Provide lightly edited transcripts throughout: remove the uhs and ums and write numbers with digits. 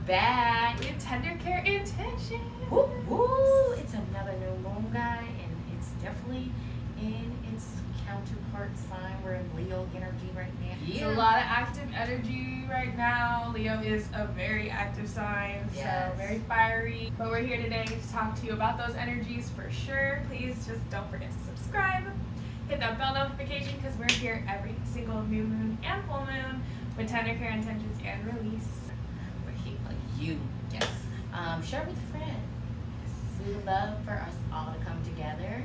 back with Tender Care Intention. Woo, woo. It's another new moon, guy, and it's definitely in its counterpart sign. We're in Leo energy right now. It's a lot of active energy right now. Leo is a very active sign, Yes. so very fiery. But we're here today to talk to you about those energies for sure. Please just don't forget to subscribe. Hit that bell notification because we're here every single new moon and full moon with Tender Care Intentions and Release. We're here for you. Yes. Share with a friend. We would love for us all to come together,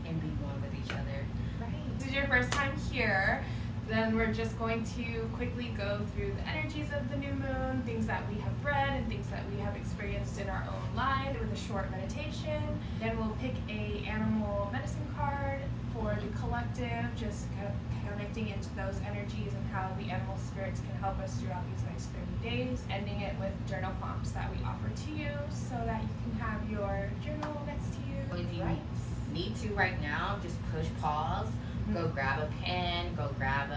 and be one with each other. Right. If this is your first time here, then we're just going to quickly go through the energies of the new moon, things that we have read and things that we have experienced in our own lives with a short meditation. Then we'll pick a animal medicine card for the collective, just connecting into those energies and how the animal spirits can help us throughout these next 30 days. Ending it with journal prompts that we offer to you so that you can have your journal next to you. If you need to right now, just push pause. Go grab a pen, go grab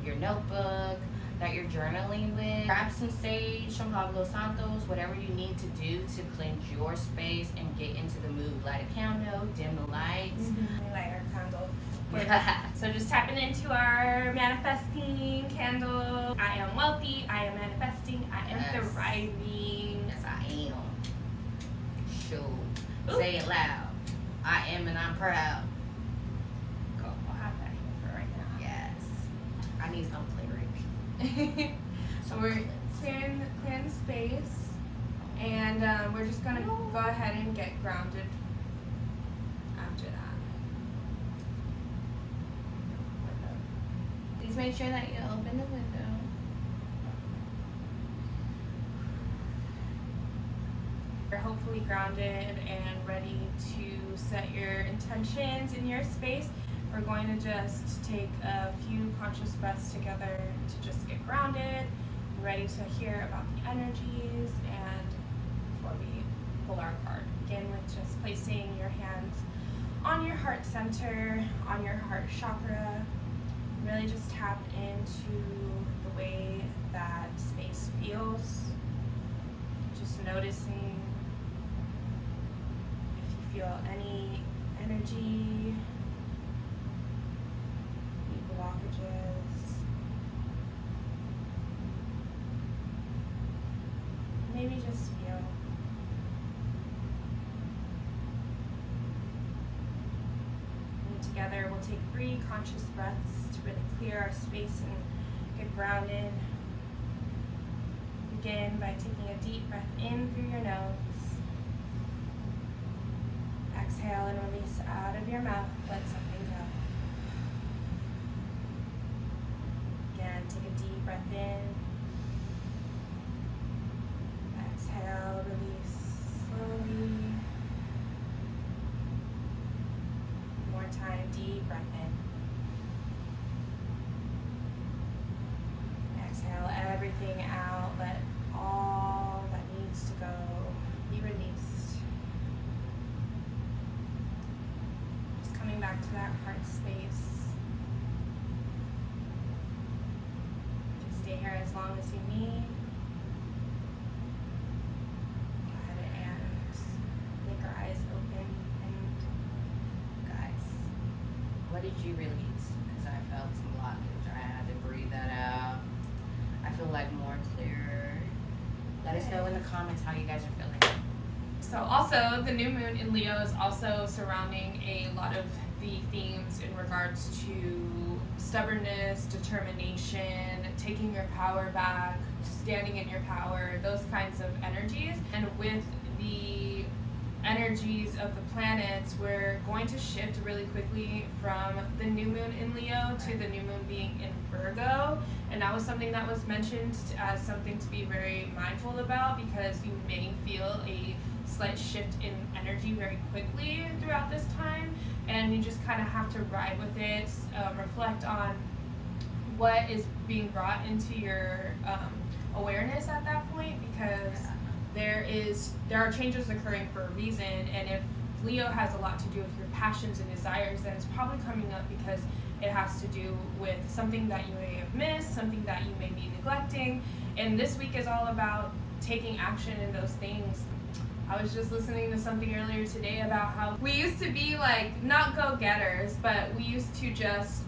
your notebook that you're journaling with. Grab some sage, some Palo Santos, whatever you need to do to cleanse your space and get into the mood. Light a candle, dim the lights. Light our candle. So just tapping into our manifesting candle. I am wealthy, I am manifesting, I am thriving. Yes, I am. Sure. Say it loud. I am and I'm proud. We'll have that here for right now. Yes. I need some lyric. So we're clearing the space, and we're just gonna go ahead and get grounded after that. Please make sure that you open the window. You're hopefully grounded and ready to set your intentions in your space. We're going to just take a few conscious breaths together to just get grounded, ready to hear about the energies, and before we pull our card, begin with just placing your hands on your heart center, on your heart chakra. Really just tap into the way that space feels. Just noticing if you feel any energy, blockages. Maybe just feel. And together we'll take 3 conscious breaths to really clear our space and get grounded. Begin by taking a deep breath in through your nose. Exhale and release out of your mouth. Let something go. Again, take a deep breath in. Exhale, release slowly. One more time, deep breath in. Exhale everything out. Let all that needs to go be released. Just coming back to that heart space. Stay here as long as you need. Go ahead and make our eyes open. And Guys, what did you release? Because I felt some blockage. I had to breathe that out. I feel like more clear. Let us know in the comments how you guys are feeling. so also the new moon in Leo is also surrounding a lot of the themes in regards to stubbornness, determination, taking your power back, standing in your power, those kinds of energies. And with the energies of the planets, we're going to shift really quickly from the new moon in Leo to the new moon being in Virgo. And that was something that was mentioned as something to be very mindful about, because you may feel a slight shift in energy very quickly throughout this time, and you just kind of have to ride with it, reflect on what is being brought into your awareness at that point, because there are changes occurring for a reason. And if Leo has a lot to do with your passions and desires, then it's probably coming up because it has to do with something that you may have missed, something that you may be neglecting. And this week is all about taking action in those things. I was just listening to something earlier today about how we used to be like, not go-getters, but we used to just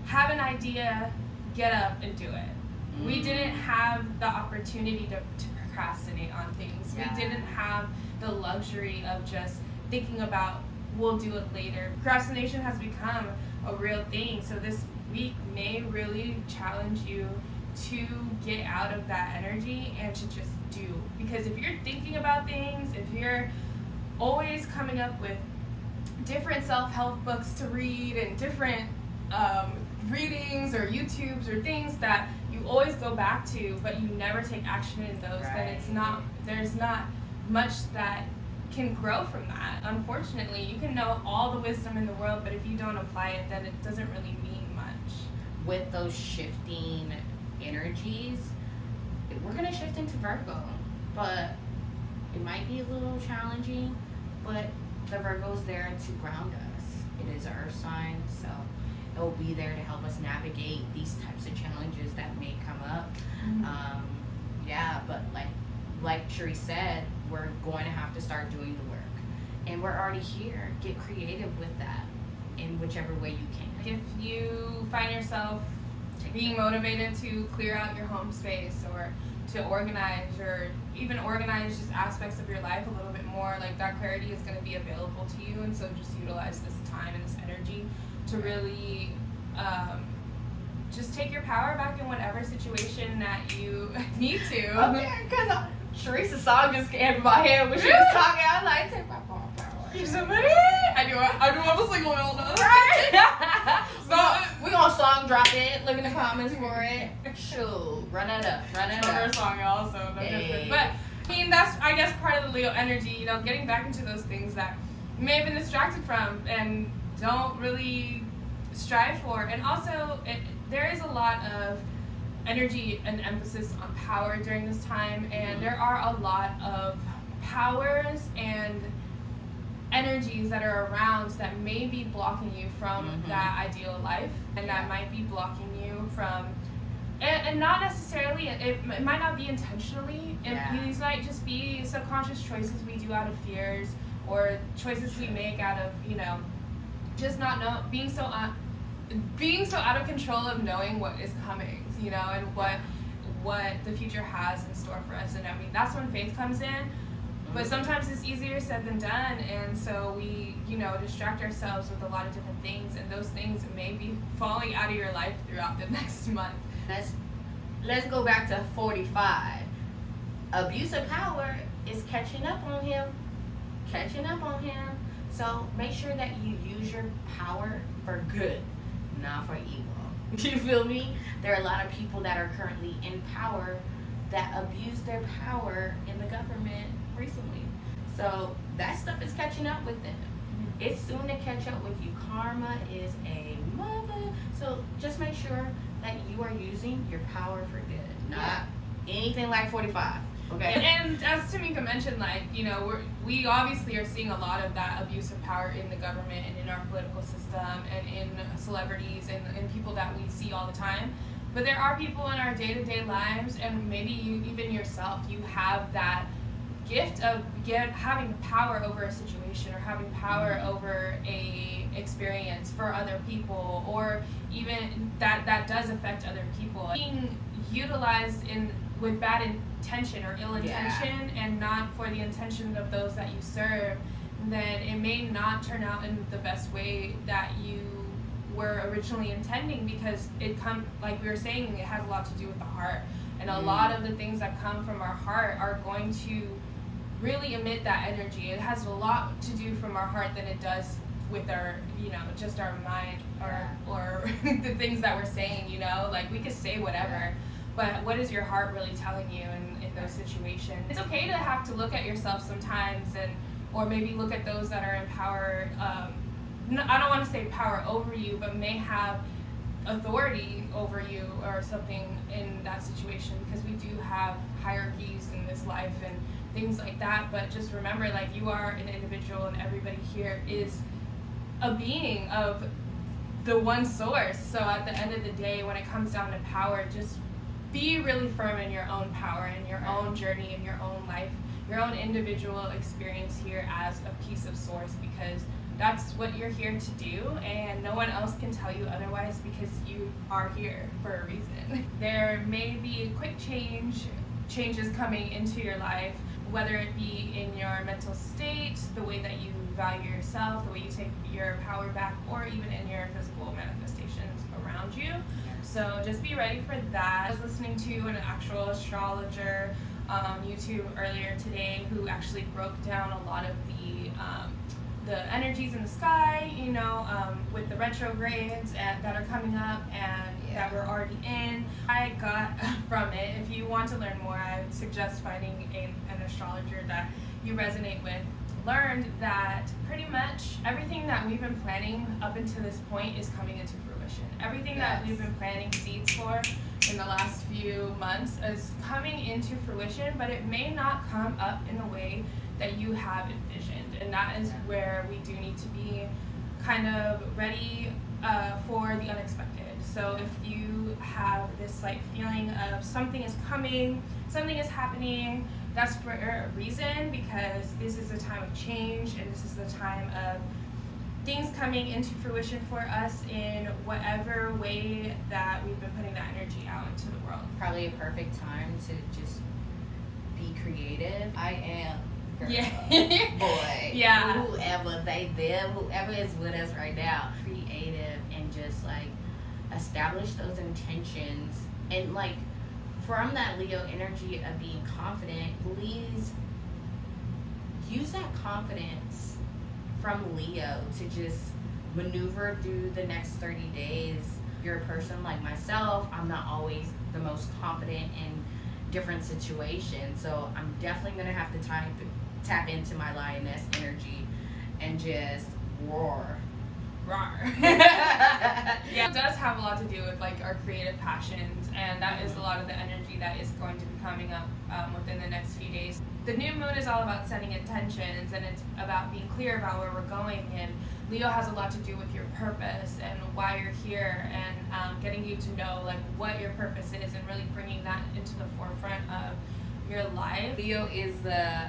have an idea, get up and do it. We didn't have the opportunity to procrastinate on things. Yeah. We didn't have the luxury of just thinking about, we'll do it later. Procrastination has become a real thing. So this week may really challenge you to get out of that energy and to just do. Because if you're thinking about things, if you're always coming up with different self-help books to read and different readings or YouTubes or things that you always go back to, but you never take action in those, then there's not much that can grow from that. Unfortunately, you can know all the wisdom in the world, but if you don't apply it, then it doesn't really mean much. With those shifting energies, we're gonna shift into Virgo, but it might be a little challenging, but the Virgo's there to ground us. It is our sign, so it will be there to help us navigate these types of challenges that may come up. But like Sheree said, we're going to have to start doing the work, and we're already here. Get creative with that in whichever way you can. If you find yourself being motivated to clear out your home space or to organize, or even organize just aspects of your life a little bit more, like that clarity is going to be available to you, and so just utilize this time and this energy to really just take your power back in whatever situation that you need to. Okay, because Teresa's song just came in my head when she was talking. I was like, take my power. I do have a single note. Right? We're gonna song drop it. Look in the comments for it. Shoot, run it up. Another song also, no different. But I mean, that's, I guess, part of the Leo energy. You know, getting back into those things that you may have been distracted from and don't really strive for. And also, there is a lot of energy and emphasis on power during this time, and there are a lot of powers and energies that are around that may be blocking you from that ideal life, and that might be blocking you from, and not necessarily, it might not be intentionally, these might just be subconscious choices we do out of fears, or choices we make out of, you know, just not being so out of control of knowing what is coming, you know, and what the future has in store for us. And I mean, that's when faith comes in. But sometimes it's easier said than done, and so we, you know, distract ourselves with a lot of different things, and those things may be falling out of your life throughout the next month. Let's go back to 45. Abuse of power is catching up on him. So make sure that you use your power for good, not for evil. You feel me? There are a lot of people that are currently in power that abuse their power in the government recently. So that stuff is catching up with them. It's soon to catch up with you. Karma is a mother. So just make sure that you are using your power for good, not anything like 45. Okay. And as Tamika mentioned, like, you know, we obviously are seeing a lot of that abuse of power in the government and in our political system and in celebrities and people that we see all the time. But there are people in our day-to-day lives, and maybe you, even yourself, you have that gift of having power over a situation, or having power over a experience for other people, or even that does affect other people. Being utilized with bad intention or ill intention, and not for the intention of those that you serve, then it may not turn out in the best way that you were originally intending, because like we were saying, it has a lot to do with the heart, and a lot of the things that come from our heart are going to really emit that energy. It has a lot to do from our heart than it does with our, you know, just our mind or the things that we're saying, you know, like we could say whatever, but what is your heart really telling you in those situations? It's okay to have to look at yourself sometimes, or maybe look at those that are in power. I don't want to say power over you, but may have authority over you or something in that situation, because we do have hierarchies in this life, and things like that. But just remember, like, you are an individual, and everybody here is a being of the one source. So at the end of the day, when it comes down to power, just be really firm in your own power and your own journey in your own life, your own individual experience here as a piece of source, because that's what you're here to do, and no one else can tell you otherwise, because you are here for a reason. There may be quick changes coming into your life, whether it be in your mental state, the way that you value yourself, the way you take your power back, or even in your physical manifestations around you. So just be ready for that. I was listening to an actual astrologer on YouTube earlier today who actually broke down a lot of the energies in the sky, you know, with the retrogrades that are coming up and that we're already in. I got from it, if you want to learn more, I would suggest finding an astrologer that you resonate with. Learned that pretty much everything that we've been planning up until this point is coming into fruition. Everything that we've been planting seeds for in the last few months is coming into fruition, but it may not come up in the way that you have envisioned, and that is where we do need to be kind of ready for the unexpected. So if you have this slight feeling of something is coming, something is happening, that's for a reason, because this is a time of change, and this is the time of things coming into fruition for us in whatever way that we've been putting that energy out into the world. Probably a perfect time to just be creative. I am. Girl, boy, whoever is with us right now, creative, and just like establish those intentions, and like from that Leo energy of being confident, please use that confidence from Leo to just maneuver through the next 30 days. You're a person like myself, I'm not always the most confident in different situations, so I'm definitely gonna have to tap into my lioness energy and just roar. Yeah, it does have a lot to do with like our creative passions, and that is a lot of the energy that is going to be coming up within the next few days. The new moon is all about setting intentions, and it's about being clear about where we're going, and Leo has a lot to do with your purpose and why you're here, and getting you to know like what your purpose is, and really bringing that into the forefront of your life. Leo is the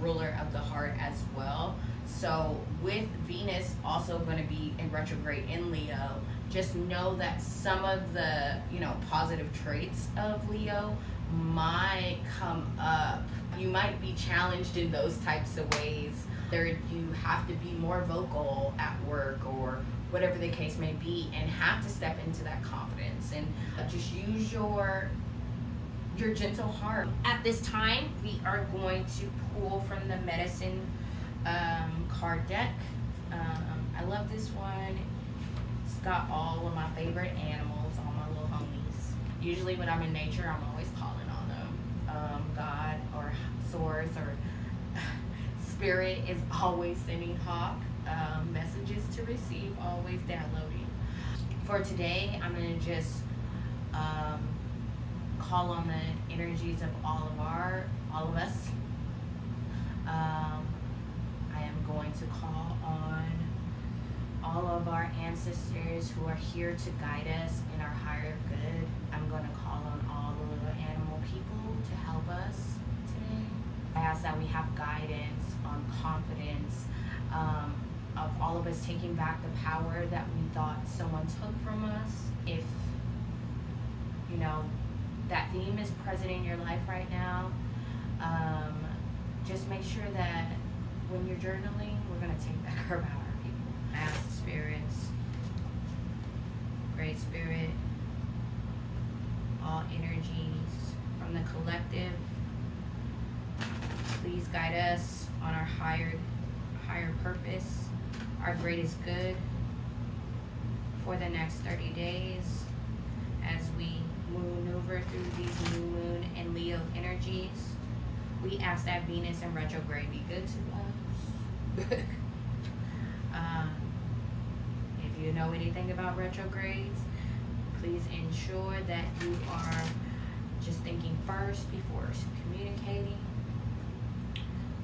ruler of the heart as well. So with Venus also going to be in retrograde in Leo, just know that some of the, positive traits of Leo might come up. You might be challenged in those types of ways. You have to be more vocal at work or whatever the case may be, and have to step into that confidence and just use your gentle heart. At this time, we are going to pull from the medicine card deck. I love this one. It's got all of my favorite animals, all my little homies. Usually when I'm in nature, I'm always calling on them. God or source or spirit is always sending Hawk messages to receive, always downloading. For today, I'm going to just call on the energies of all of us. I am going to call on all of our ancestors who are here to guide us in our higher good. I'm going to call on all the little animal people to help us today. I ask that we have guidance on confidence, of all of us taking back the power that we thought someone took from us. If that theme is present in your life right now, just make sure that when you're journaling, we're going to take back our power, people. Ask the spirits, Great Spirit, all energies from the collective, please guide us on our higher purpose, our greatest good for the next 30 days as we maneuver through these new moon and Leo energies. We ask that Venus in retrograde be good to us. If you know anything about retrogrades, please ensure that you are just thinking first before communicating.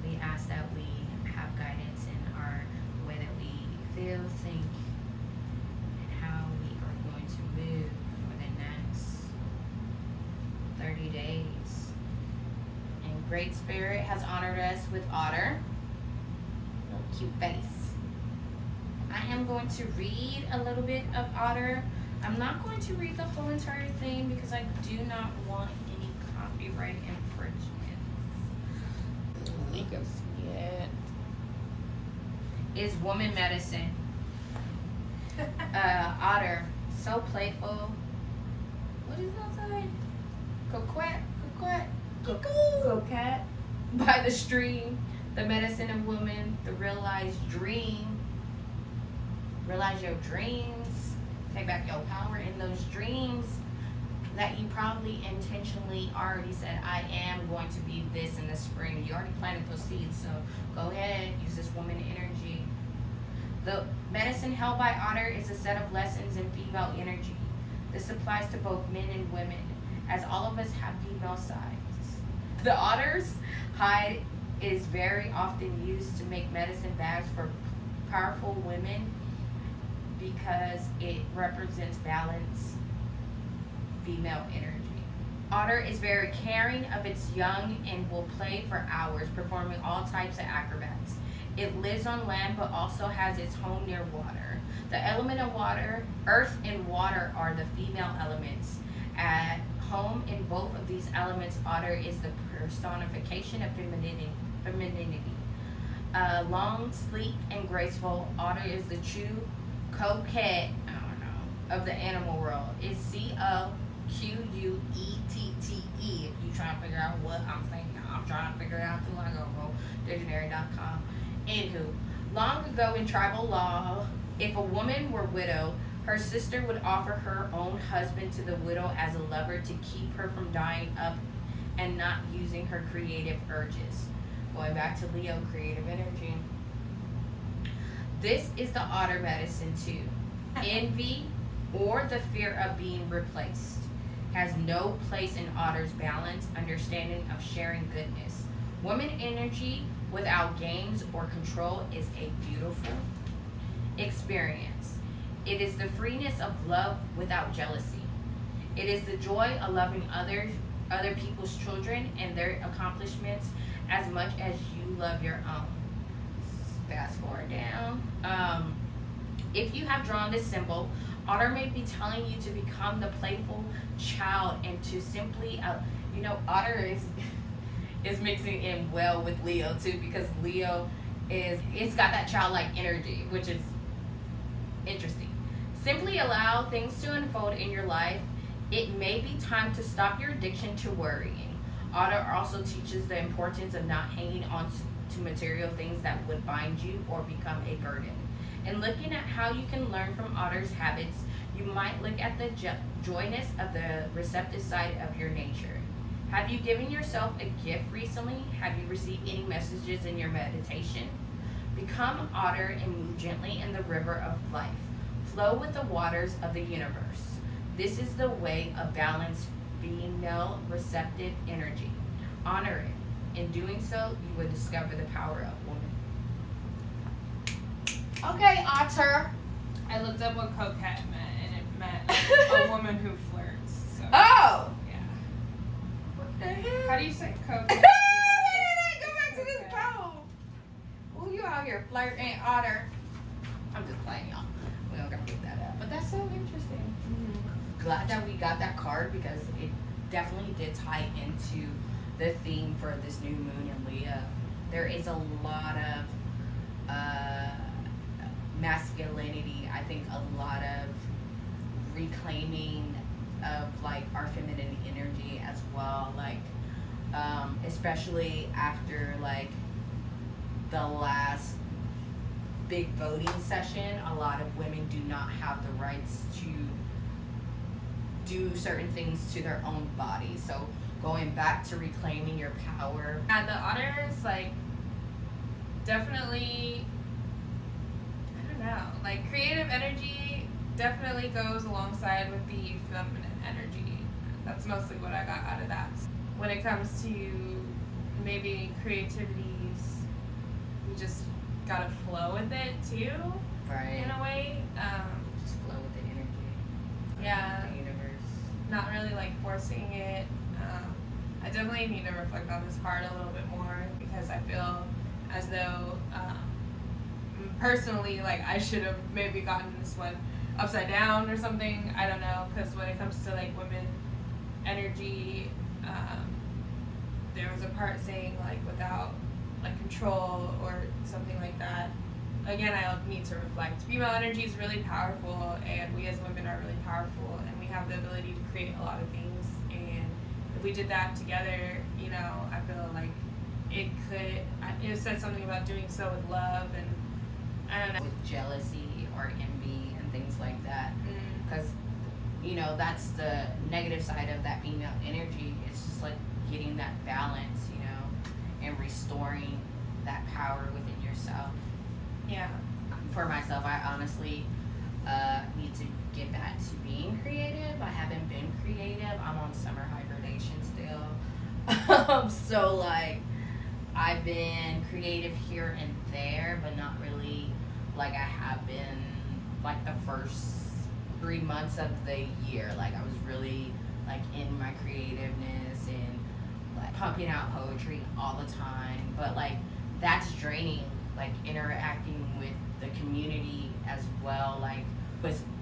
We ask that we have guidance in our way that we feel, think, and how we are going to move for the next 30 days. And Great Spirit has honored us with Otter. Little cute face. I am going to read a little bit of Otter. I'm not going to read the whole entire thing because I do not want any copyright infringement. Make us see it. Is woman medicine. Otter, so playful. What is outside? Coquette. By the stream, the medicine of woman, the realized dream. Realize your dreams. Take back your power in those dreams that you probably intentionally already said, I am going to be this in the spring. You already planted those seeds, so go ahead, use this woman energy. The medicine held by Otter is a set of lessons in female energy. This applies to both men and women, as all of us have female sides. The otter's hide is very often used to make medicine bags for powerful women because it represents balanced female energy. Otter is very caring of its young and will play for hours, performing all types of acrobats. It lives on land but also has its home near water. The element of water, earth and water, are the female elements. At home in both of these elements, Otter is the personification of femininity. Long, sleek, and graceful, Otter is the true coquette, of the animal world. It's Coquette. If you trying to figure out what I'm saying, I'm trying to figure it out too. I go dictionary.com. Anywho, long ago in tribal law, if a woman were widowed, her sister would offer her own husband to the widow as a lover to keep her from dying up and not using her creative urges. Going back to Leo, creative energy. This is the Otter medicine too. Envy or the fear of being replaced has no place in Otter's balance, understanding of sharing goodness. Woman energy without games or control is a beautiful experience. It is the freeness of love without jealousy. It is the joy of loving other people's children and their accomplishments as much as you love your own. Fast forward down. If you have drawn this symbol, Otter may be telling you to become the playful child and to simply, Otter is mixing in well with Leo too, because Leo it's got that childlike energy, which is interesting. Simply allow things to unfold in your life. It may be time to stop your addiction to worrying. Otter also teaches the importance of not hanging on to material things that would bind you or become a burden. And looking at how you can learn from Otter's habits, you might look at the joyness of the receptive side of your nature. Have you given yourself a gift recently? Have you received any messages in your meditation? Become Otter and move gently in the river of life. Flow with the waters of the universe. This is the way of balanced female receptive energy. Honor it. In doing so, you will discover the power of woman. Okay, Otter. I looked up what coquette meant, and it meant a woman who flirts. So, Oh! yeah. What the hell? How do you say coquette? Go back to this poem. Oh, you out here flirting, Otter. I'm just playing, y'all. We don't gotta get that up. But that's so interesting. Glad that we got that card because it definitely did tie into the theme for this new moon in Leo. There is a lot of masculinity. I think a lot of reclaiming of like our feminine energy as well. Like, especially after like the last big voting session, a lot of women do not have the rights to do certain things to their own body. So going back to reclaiming your power. And the Otters, like, definitely, I don't know, like creative energy definitely goes alongside with the feminine energy. That's mostly what I got out of that. When it comes to maybe creativities just gotta flow with it too, Right. in a way. Just flow with the energy. Yeah. The universe. Not really like forcing it. I definitely need to reflect on this card a little bit more, because I feel as though personally, like, I should have maybe gotten this one upside down or something. I don't know, because when it comes to like women energy, there was a part saying like without like control or something like that. Again, I need to reflect. Female energy is really powerful, and we as women are really powerful, and we have the ability to create a lot of things. And if we did that together, you know, I feel like it could. It said something about doing so with love, and I don't know, with jealousy or envy and things like that. Mm. Because, you know, that's the negative side of that female energy. It's just like getting that balance, you know, and restoring that power within yourself. Yeah. For myself, I honestly need to get back to being creative. I haven't been creative. I'm on summer hibernation still. So, like, I've been creative here and there, but not really like I have been like the first 3 months of the year. Like, I was really like in my creativeness and like pumping out poetry all the time. But like, that's draining, like interacting with the community as well, like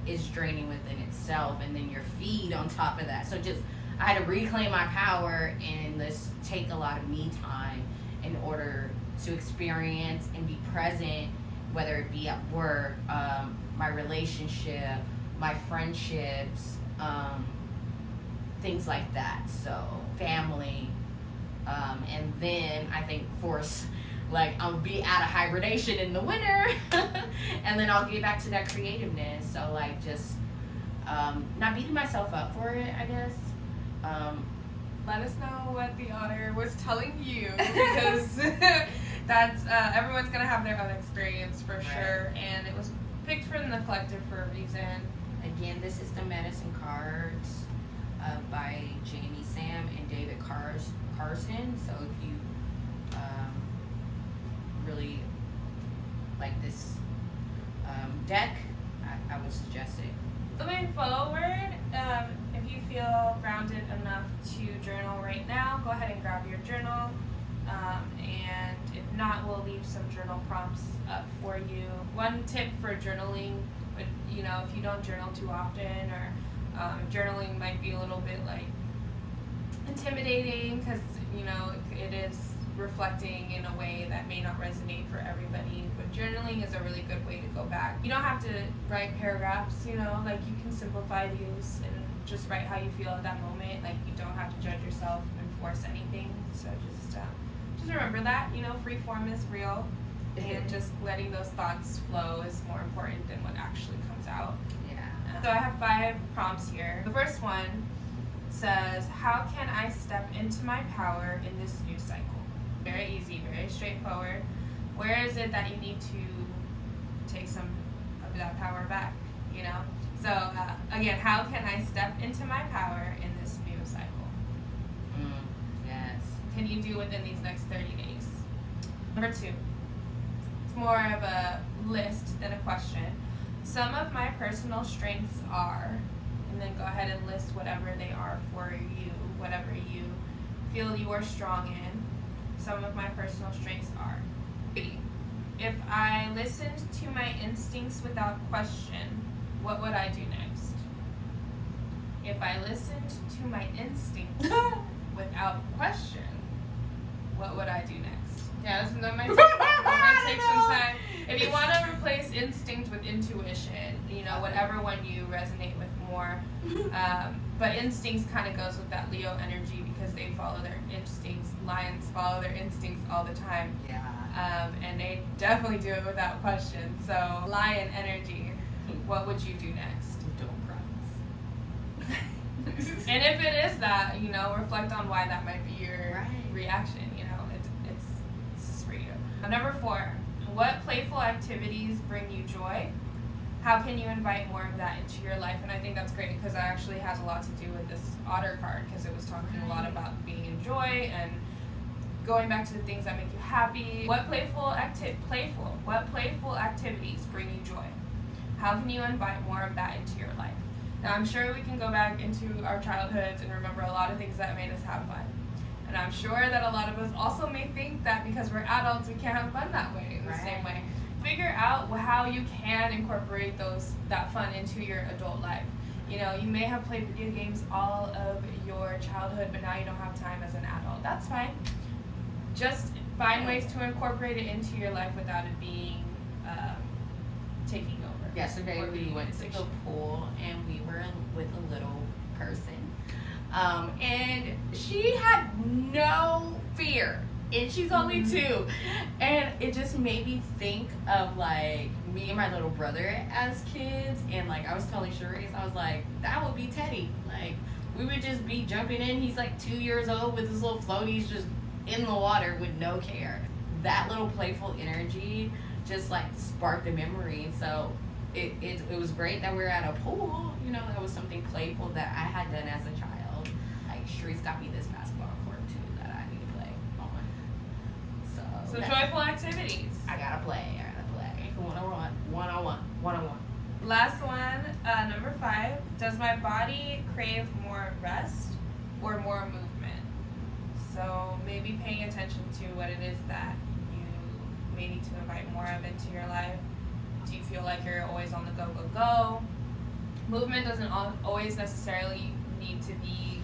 is draining within itself, and then your feed on top of that. So just, I had to reclaim my power and let's take a lot of me time in order to experience and be present, whether it be at work, my relationship, my friendships, things like that. So family, and then I think force, like, I'll be out of hibernation in the winter and then I'll get back to that creativeness. So like, just not beating myself up for it, I guess. Let us know what the otter was telling you, because that's everyone's gonna have their own experience for sure, and it was picked from the collective for a reason. Again, this is the medicine cards by Jamie Sam and David Carson. So if you really like this deck, I would suggest it. Moving forward, if you feel grounded enough to journal right now, go ahead and grab your journal. And if not, we'll leave some journal prompts up for you. One tip for journaling, but you know, if you don't journal too often, or journaling might be a little bit like intimidating, because you know it is reflecting in a way that may not resonate for everybody, but journaling is a really good way to go back. You don't have to write paragraphs, you know, like you can simplify these and just write how you feel at that moment. Like, you don't have to judge yourself and force anything. So just remember that, you know, free form is real, and just letting those thoughts flow is more important than what actually comes out. Yeah. So I have 5 prompts here. The first one says, how can I step into my power in this new cycle? Very easy, very straightforward. Where is it that you need to take some of that power back, you know? So again, how can I step into my power in this new cycle? Yes. Can you do within these next 30 days? Number 2, it's more of a list than a question. Some of my personal strengths are, and then go ahead and list whatever they are for you, whatever you feel you are strong in. Some of my personal strengths are. If I listened to my instincts without question, what would I do next? If I listened to my instincts without question, what would I do next? Yeah, that might take some time. If you want to replace instinct with intuition, you know, whatever one you resonate with more. But instincts kind of goes with that Leo energy, because they follow their instincts. Lions follow their instincts all the time. Yeah. And they definitely do it without question. So, lion energy, what would you do next? Don't promise. And if it is that, you know, reflect on why that might be your Right. reaction. You know, it's just for you. Number 4, what playful activities bring you joy? How can you invite more of that into your life? And I think that's great, because that actually has a lot to do with this otter card, because it was talking a lot about being in joy and going back to the things that make you happy. What playful activities bring you joy? How can you invite more of that into your life? Now, I'm sure we can go back into our childhoods and remember a lot of things that made us have fun. And I'm sure that a lot of us also may think that because we're adults, we can't have fun that way, the same way. Figure out how you can incorporate that fun into your adult life. You know, you may have played video games all of your childhood, but now you don't have time as an adult. That's fine. Just find ways to incorporate it into your life without it being taking over. Yesterday we went to the pool and we were with a little person. And she had no fear. And she's only 2. And it just made me think of like me and my little brother as kids. And like I was telling Sharice, I was like, that would be Teddy. Like we would just be jumping in. He's like 2 years old with his little floaties just in the water with no care. That little playful energy just like sparked a memory. So it was great that we were at a pool. You know, that was something playful that I had done as a child. Like Sharice got me this basketball court too that I need to play on. So joyful activities. I gotta play. 101. Last one, number 5. Does my body crave more rest or more movement? So maybe paying attention to what it is that you may need to invite more of into your life. Do you feel like you're always on the go? Movement doesn't always necessarily need to be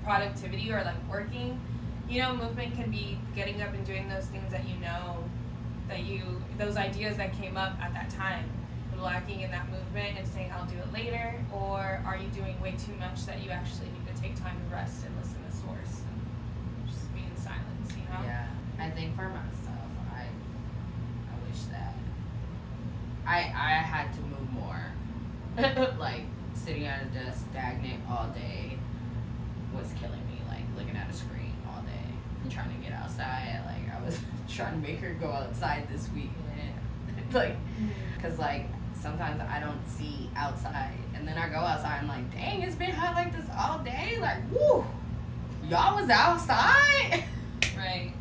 productivity or like working. You know, movement can be getting up and doing those things that you know, those ideas that came up at that time. You're lacking in that movement and saying, I'll do it later, or are you doing way too much that you actually need to take time to rest and listen to source and just be in silence, you know? Yeah, I think for myself, I wish that I had to move more. Like sitting at a desk stagnant all day was killing me. Like looking at a screen all day, trying to get outside. Like I was trying to make her go outside this weekend. Like, cause like sometimes I don't see outside, and then I go outside and I'm like, dang, it's been hot like this all day. Like, woo, y'all was outside. Right.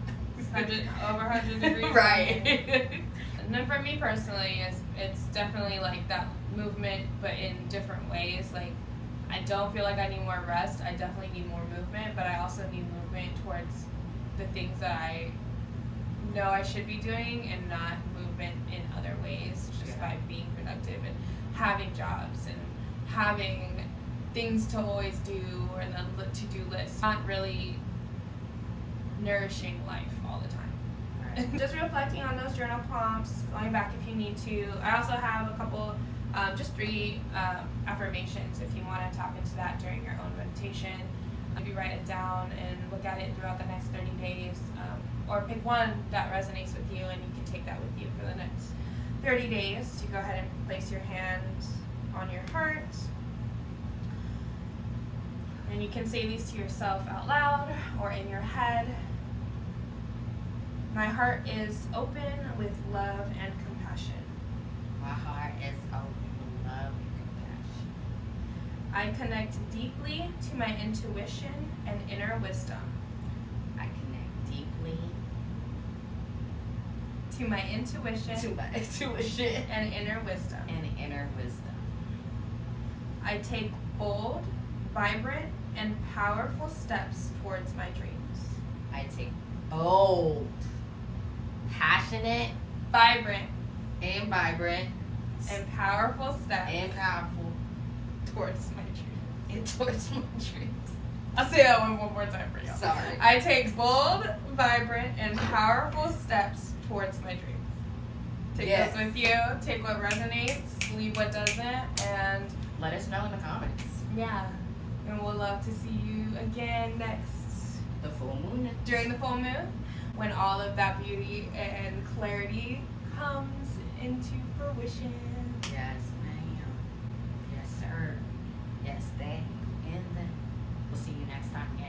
Over 100 degrees. Right. And then for me personally, it's definitely like that movement, but in different ways. Like, I don't feel like I need more rest. I definitely need more movement, but I also need movement towards the things that I know I should be doing, and not movement in other ways, just by being productive and having jobs and having things to always do, or the to-do list. Not really nourishing life all the time. Just reflecting on those journal prompts, going back if you need to. I also have a couple, just 3 affirmations if you want to tap into that during your own meditation. Maybe write it down and look at it throughout the next 30 days, or pick one that resonates with you and you can take that with you for the next 30 days. To go ahead and place your hand on your heart. And you can say these to yourself out loud or in your head. My heart is open with love and compassion. My heart is open with love and compassion. I connect deeply to my intuition and inner wisdom. I connect deeply to my intuition and inner wisdom. I take bold, vibrant, and powerful steps towards my dreams. I take bold, passionate, vibrant, and powerful steps towards my dreams. I'll say that one more time for you. Sorry. I take bold, vibrant, and powerful steps towards my dreams. Take those with you. Take what resonates, leave what doesn't, and let us know in the comments. Yeah. And we'll love to see you again next. The full moon. During the full moon, when all of that beauty and clarity comes into fruition. Yes, ma'am. Yes, sir. Yes, they. And then we'll see you next time, gang.